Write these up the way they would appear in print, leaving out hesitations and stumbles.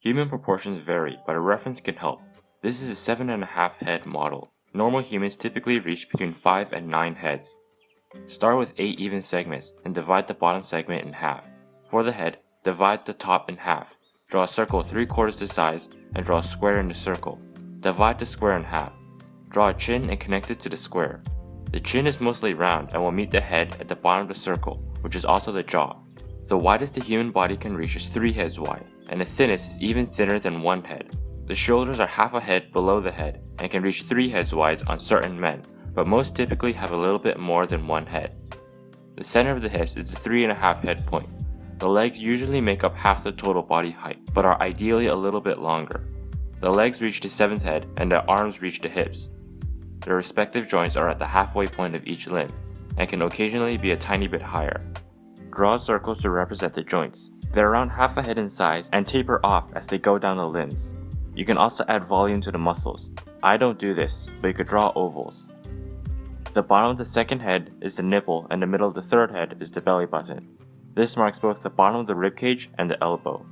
Human proportions vary, but a reference can help. This is a 7.5 head model. Normal humans typically reach between 5 and 9 heads. Start with 8 even segments and divide the bottom segment in half. For the head, divide the top in half. Draw a circle 3/4 the size and draw a square in the circle. Divide the square in half. Draw a chin and connect it to the square. The chin is mostly round and will meet the head at the bottom of the circle, which is also the jaw. The widest the human body can reach is 3 heads wide, and the thinnest is even thinner than 1 head. The shoulders are half a head below the head and can reach 3 heads wide on certain men, but most typically have a little bit more than 1 head. The center of the hips is the 3.5 head point. The legs usually make up half the total body height, but are ideally a little bit longer. The legs reach the 7th head and the arms reach the hips. Their respective joints are at the halfway point of each limb, and can occasionally be a tiny bit higher. Draw circles to represent the joints. They're around half a head in size and taper off as they go down the limbs. You can also add volume to the muscles. I don't do this, but you could draw ovals. The bottom of the 2nd head is the nipple and the middle of the 3rd head is the belly button. This marks both the bottom of the ribcage and the elbow.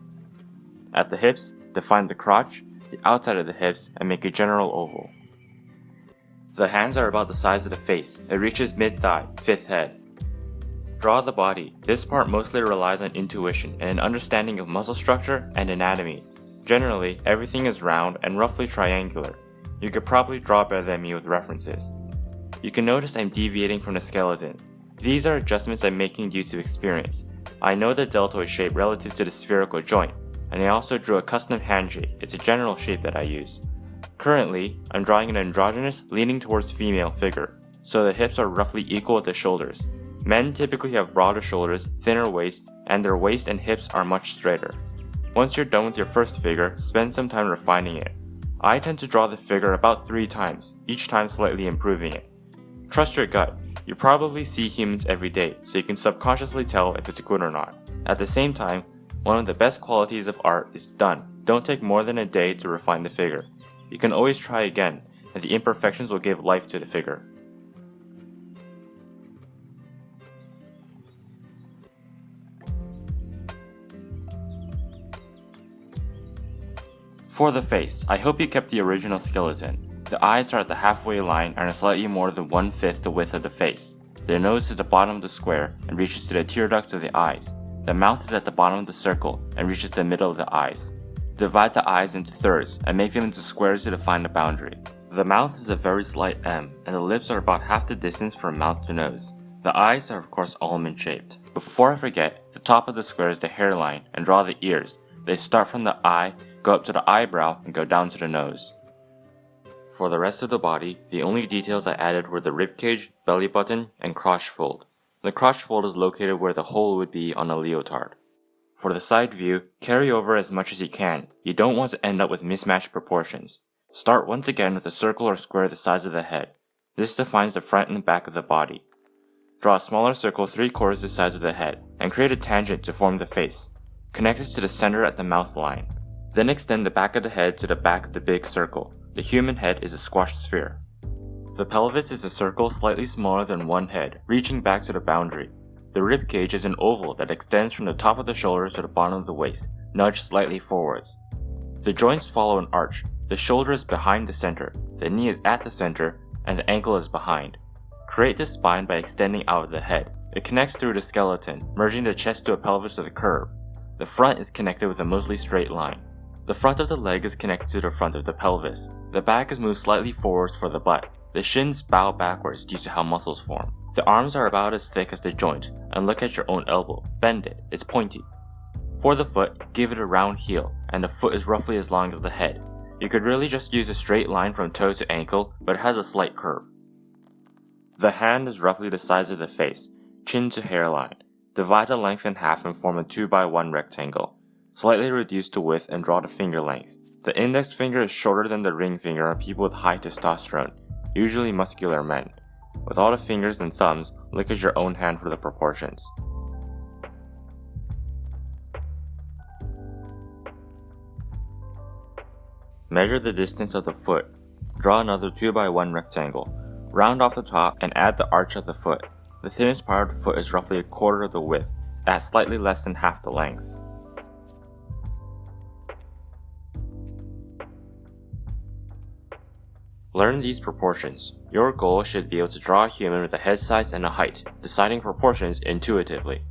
At the hips, define the crotch, the outside of the hips, and make a general oval. The hands are about the size of the face. It reaches mid-thigh, 5th head. Draw the body. This part mostly relies on intuition and an understanding of muscle structure and anatomy. Generally, everything is round and roughly triangular. You could probably draw better than me with references. You can notice I'm deviating from the skeleton. These are adjustments I'm making due to experience. I know the deltoid shape relative to the spherical joint, and I also drew a custom hand shape. It's a general shape that I use. Currently, I'm drawing an androgynous, leaning towards female figure, so the hips are roughly equal with the shoulders. Men typically have broader shoulders, thinner waists, and their waist and hips are much straighter. Once you're done with your first figure, spend some time refining it. I tend to draw the figure about 3 times, each time slightly improving it. Trust your gut. You probably see humans every day, so you can subconsciously tell if it's good or not. At the same time, one of the best qualities of art is done. Don't take more than a day to refine the figure. You can always try again, and the imperfections will give life to the figure. For the face, I hope you kept the original skeleton. The eyes are at the halfway line and are slightly more than 1/5 the width of the face. The nose is at the bottom of the square and reaches to the tear ducts of the eyes. The mouth is at the bottom of the circle and reaches the middle of the eyes. Divide the eyes into thirds and make them into squares to define the boundary. The mouth is a very slight M, and the lips are about half the distance from mouth to nose. The eyes are of course almond shaped. Before I forget, the top of the square is the hairline, and draw the ears. They start from the eye, go up to the eyebrow, and go down to the nose. For the rest of the body, the only details I added were the ribcage, belly button, and crotch fold. The crotch fold is located where the hole would be on a leotard. For the side view, carry over as much as you can. You don't want to end up with mismatched proportions. Start once again with a circle or square the size of the head. This defines the front and back of the body. Draw a smaller circle 3/4 the size of the head, and create a tangent to form the face. Connect it to the center at the mouth line. Then extend the back of the head to the back of the big circle. The human head is a squashed sphere. The pelvis is a circle slightly smaller than 1 head, reaching back to the boundary. The rib cage is an oval that extends from the top of the shoulders to the bottom of the waist, nudged slightly forwards. The joints follow an arch. The shoulder is behind the center, the knee is at the center, and the ankle is behind. Create the spine by extending out of the head. It connects through the skeleton, merging the chest to a pelvis with a curve. The front is connected with a mostly straight line. The front of the leg is connected to the front of the pelvis. The back is moved slightly forwards for the butt. The shins bow backwards due to how muscles form. The arms are about as thick as the joint, and look at your own elbow. Bend it, it's pointy. For the foot, give it a round heel, and the foot is roughly as long as the head. You could really just use a straight line from toe to ankle, but it has a slight curve. The hand is roughly the size of the face, chin to hairline. Divide the length in half and form a 2x1 rectangle. Slightly reduce the width and draw the finger length. The index finger is shorter than the ring finger on people with high testosterone, usually muscular men. With all the fingers and thumbs, look at your own hand for the proportions. Measure the distance of the foot. Draw another 2x1 rectangle. Round off the top and add the arch of the foot. The thinnest part of the foot is roughly a quarter of the width, at slightly less than half the length. Learn these proportions. Your goal should be able to draw a human with a head size and a height, deciding proportions intuitively.